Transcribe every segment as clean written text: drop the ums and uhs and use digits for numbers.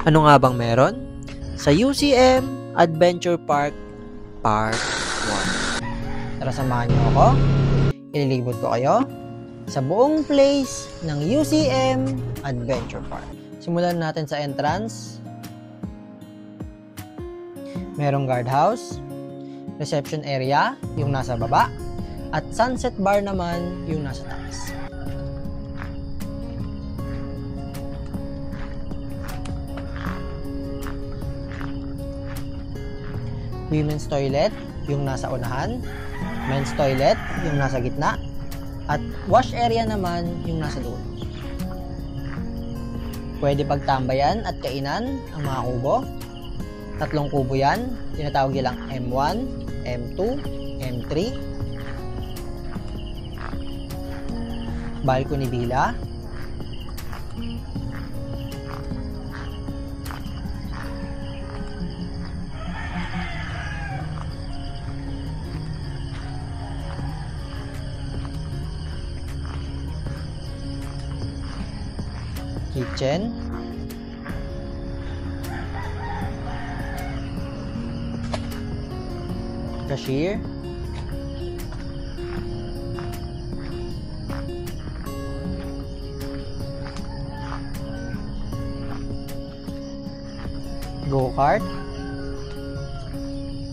Ano nga bang meron sa UCM Adventure Park Part 1? Tara, samahan niyo ako. Ililibot ko kayo sa buong place ng UCM Adventure Park. Simulan natin sa entrance. Merong guardhouse, reception area, yung nasa baba, at sunset bar naman yung nasa taas. Women's toilet, yung nasa unahan. Men's toilet, yung nasa gitna. At wash area naman, yung nasa dulo. Pwede pagtambayan at kainan ang mga kubo. 3 kubo yan. Tinatawag nilang M1, M2, M3. Balcony villa. Kitchen. Cashier. Go-kart.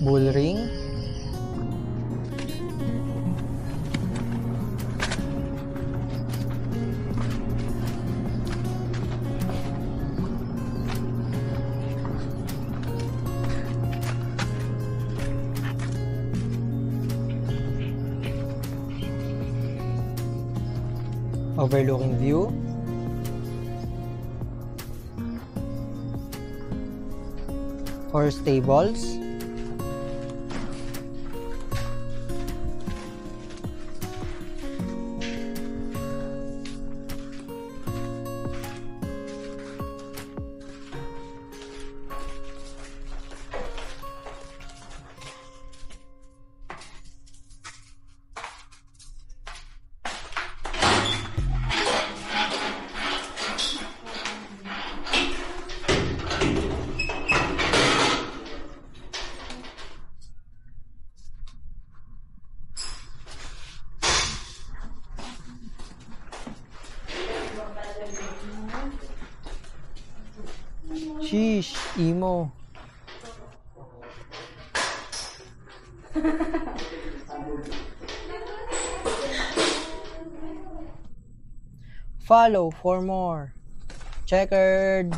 Bull ring. Overlooking view. Horse stables. Sheesh, emo. Follow for more. Checkered.